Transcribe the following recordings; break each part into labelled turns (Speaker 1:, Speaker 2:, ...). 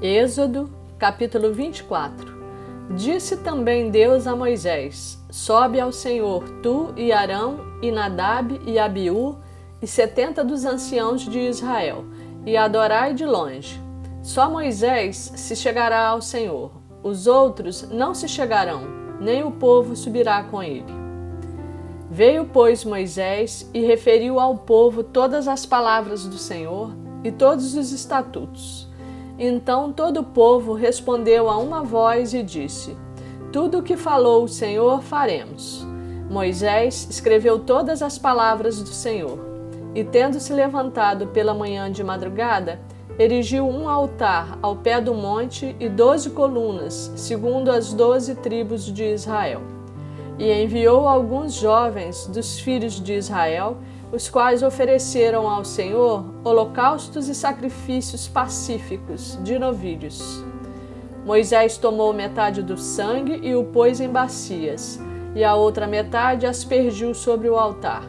Speaker 1: Êxodo, capítulo 24. Disse também Deus a Moisés: Sobe ao Senhor, tu e Arão, e Nadab e Abiú, e 70 dos anciãos de Israel, e adorai de longe. Só Moisés se chegará ao Senhor, os outros não se chegarão, nem o povo subirá com ele. Veio, pois, Moisés e referiu ao povo todas as palavras do Senhor e todos os estatutos. Então todo o povo respondeu a uma voz e disse: Tudo o que falou o Senhor faremos. Moisés escreveu todas as palavras do Senhor, e tendo-se levantado pela manhã de madrugada, erigiu um altar ao pé do monte e 12 colunas, segundo as 12 tribos de Israel. E enviou alguns jovens dos filhos de Israel, os quais ofereceram ao Senhor holocaustos e sacrifícios pacíficos de novilhos. Moisés tomou metade do sangue e o pôs em bacias, e a outra metade aspergiu sobre o altar.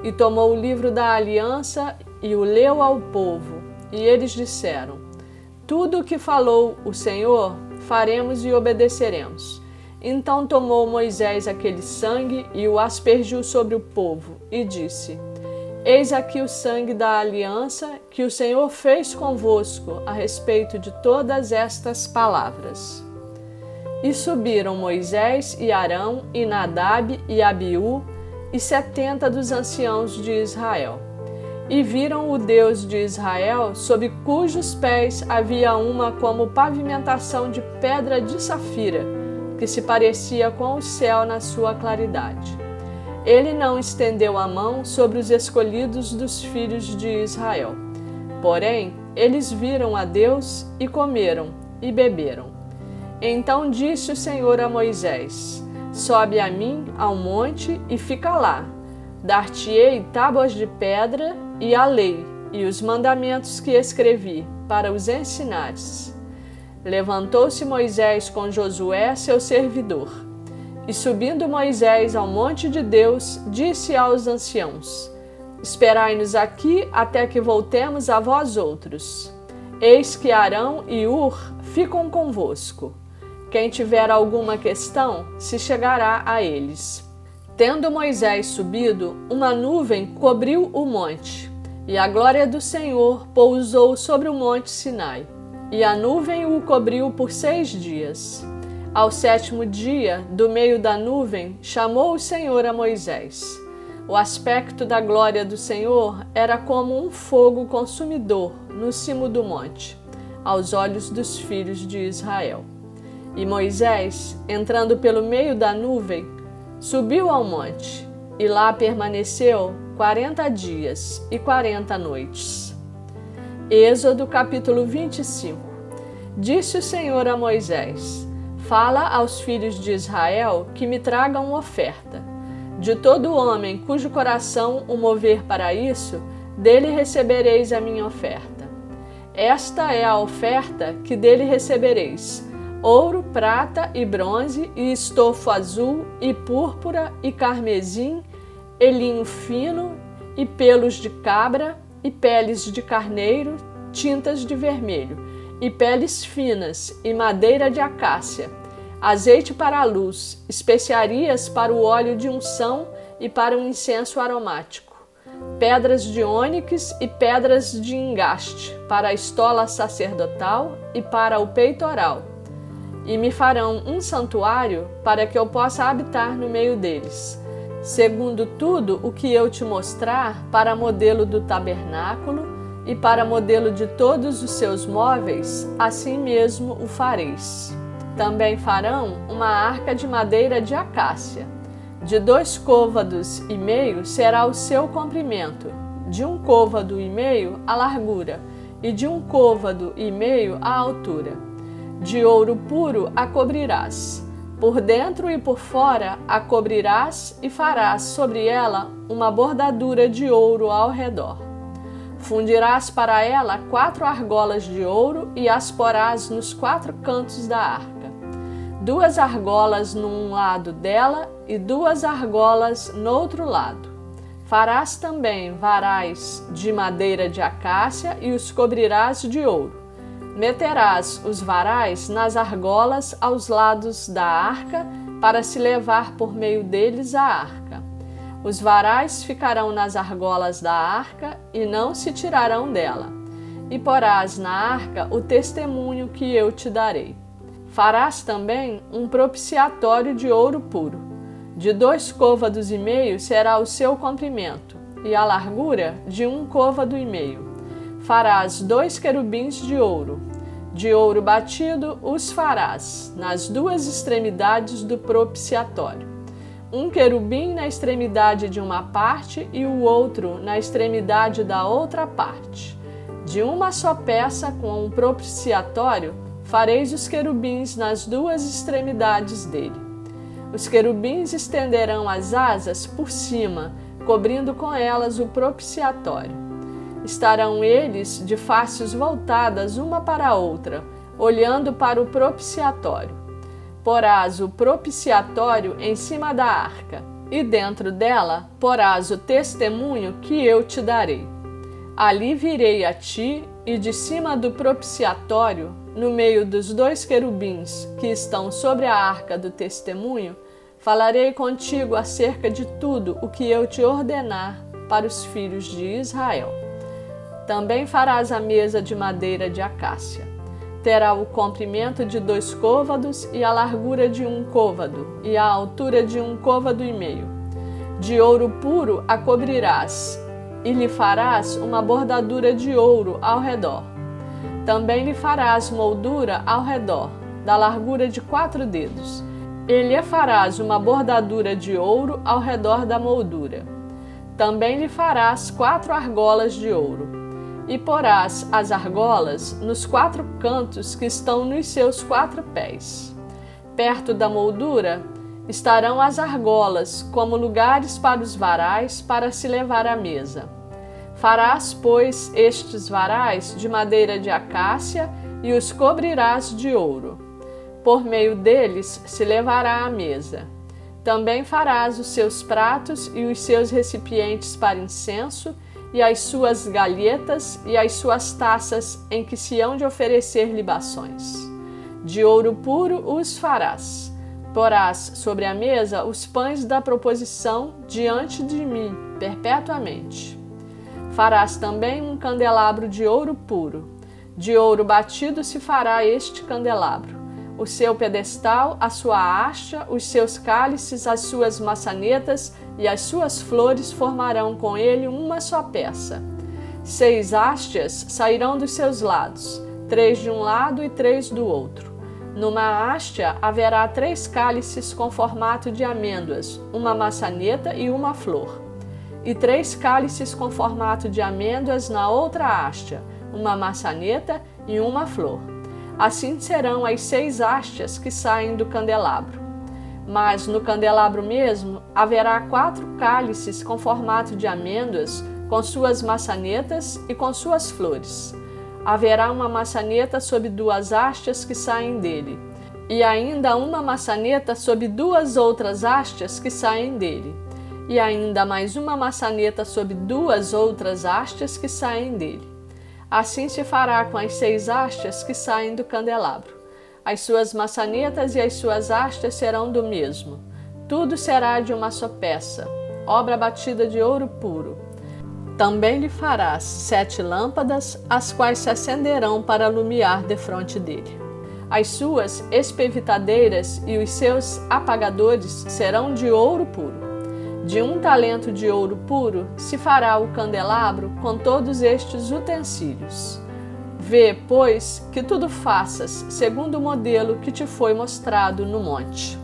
Speaker 1: E tomou o livro da aliança e o leu ao povo, e eles disseram: Tudo o que falou o Senhor, faremos e obedeceremos. Então tomou Moisés aquele sangue e o aspergiu sobre o povo, e disse: Eis aqui o sangue da aliança que o Senhor fez convosco a respeito de todas estas palavras. E subiram Moisés e Arão e Nadab e Abiú e 70 dos anciãos de Israel. E viram o Deus de Israel, sob cujos pés havia uma como pavimentação de pedra de safira, que se parecia com o céu na sua claridade. Ele não estendeu a mão sobre os escolhidos dos filhos de Israel. Porém, eles viram a Deus e comeram e beberam. Então disse o Senhor a Moisés: Sobe a mim ao monte e fica lá. Dar-te-ei tábuas de pedra e a lei e os mandamentos que escrevi, para os ensinares. Levantou-se Moisés com Josué, seu servidor. E subindo Moisés ao monte de Deus, disse aos anciãos: Esperai-nos aqui até que voltemos a vós outros. Eis que Arão e Hur ficam convosco. Quem tiver alguma questão, se chegará a eles. Tendo Moisés subido, uma nuvem cobriu o monte, e a glória do Senhor pousou sobre o monte Sinai. E a nuvem o cobriu por 6 dias. Ao 7º dia, do meio da nuvem, chamou o Senhor a Moisés. O aspecto da glória do Senhor era como um fogo consumidor no cimo do monte, aos olhos dos filhos de Israel. E Moisés, entrando pelo meio da nuvem, subiu ao monte, e lá permaneceu 40 dias e 40 noites. Êxodo capítulo 25. Disse o Senhor a Moisés: Fala aos filhos de Israel que me tragam oferta. De todo homem cujo coração o mover para isso, dele recebereis a minha oferta. Esta é a oferta que dele recebereis: ouro, prata e bronze, e estofo azul, e púrpura, e carmesim, e linho fino, e pelos de cabra, e peles de carneiro, tintas de vermelho, e peles finas, e madeira de acácia, azeite para a luz, especiarias para o óleo de unção e para o incenso aromático, pedras de ônix e pedras de engaste, para a estola sacerdotal e para o peitoral. E me farão um santuário para que eu possa habitar no meio deles, segundo tudo o que eu te mostrar, para modelo do tabernáculo e para modelo de todos os seus móveis, assim mesmo o fareis. Também farão uma arca de madeira de acácia. De 2 côvados e meio será o seu comprimento, de 1 côvado e meio a largura, e de 1 côvado e meio a altura. De ouro puro a cobrirás. Por dentro e por fora a cobrirás e farás sobre ela uma bordadura de ouro ao redor. Fundirás para ela 4 argolas de ouro e as porás nos 4 cantos da arca. 2 argolas num lado dela e 2 argolas no outro lado. Farás também varais de madeira de acácia e os cobrirás de ouro. Meterás os varais nas argolas aos lados da arca, para se levar por meio deles a arca. Os varais ficarão nas argolas da arca e não se tirarão dela. E porás na arca o testemunho que eu te darei. Farás também um propiciatório de ouro puro. De 2 côvados e meio será o seu comprimento, e a largura de 1 côvado e meio. Farás 2 querubins de ouro batido os farás nas 2 extremidades do propiciatório. Um querubim na extremidade de uma parte e o outro na extremidade da outra parte. De uma só peça com um propiciatório fareis os querubins nas 2 extremidades dele. Os querubins estenderão as asas por cima, cobrindo com elas o propiciatório. Estarão eles de faces voltadas uma para a outra, olhando para o propiciatório. Porás o propiciatório em cima da arca, e dentro dela porás o testemunho que eu te darei. Ali virei a ti, e de cima do propiciatório, no meio dos 2 querubins que estão sobre a arca do testemunho, falarei contigo acerca de tudo o que eu te ordenar para os filhos de Israel. Também farás a mesa de madeira de acácia. Terá o comprimento de 2 côvados e a largura de 1 côvado e a altura de 1 côvado e meio. De ouro puro a cobrirás, e lhe farás uma bordadura de ouro ao redor. Também lhe farás moldura ao redor, da largura de 4 dedos. E lhe farás uma bordadura de ouro ao redor da moldura. Também lhe farás 4 argolas de ouro. E porás as argolas nos 4 cantos que estão nos seus 4 pés. Perto da moldura estarão as argolas, como lugares para os varais para se levar à mesa. Farás, pois, estes varais de madeira de acácia e os cobrirás de ouro. Por meio deles se levará à mesa. Também farás os seus pratos e os seus recipientes para incenso, e as suas galhetas e as suas taças em que se hão de oferecer libações. De ouro puro os farás. Porás sobre a mesa os pães da proposição diante de mim, perpetuamente. Farás também um candelabro de ouro puro. De ouro batido se fará este candelabro. O seu pedestal, a sua haste, os seus cálices, as suas maçanetas e as suas flores formarão com ele uma só peça. 6 hastes sairão dos seus lados, 3 de um lado e 3 do outro. Numa haste haverá 3 cálices com formato de amêndoas, uma maçaneta e uma flor. E 3 cálices com formato de amêndoas na outra haste, uma maçaneta e uma flor. Assim serão as 6 hastes que saem do candelabro. Mas no candelabro mesmo haverá 4 cálices com formato de amêndoas, com suas maçanetas e com suas flores. Haverá uma maçaneta sob 2 hastes que saem dele, e ainda uma maçaneta sob 2 outras hastes que saem dele, e ainda mais uma maçaneta sob 2 outras hastes que saem dele. Assim se fará com as 6 hastes que saem do candelabro. As suas maçanetas e as suas hastes serão do mesmo. Tudo será de uma só peça, obra batida de ouro puro. Também lhe farás 7 lâmpadas, as quais se acenderão para alumiar defronte dele. As suas espevitadeiras e os seus apagadores serão de ouro puro. De 1 talento de ouro puro se fará o candelabro com todos estes utensílios. Vê, pois, que tudo faças segundo o modelo que te foi mostrado no monte.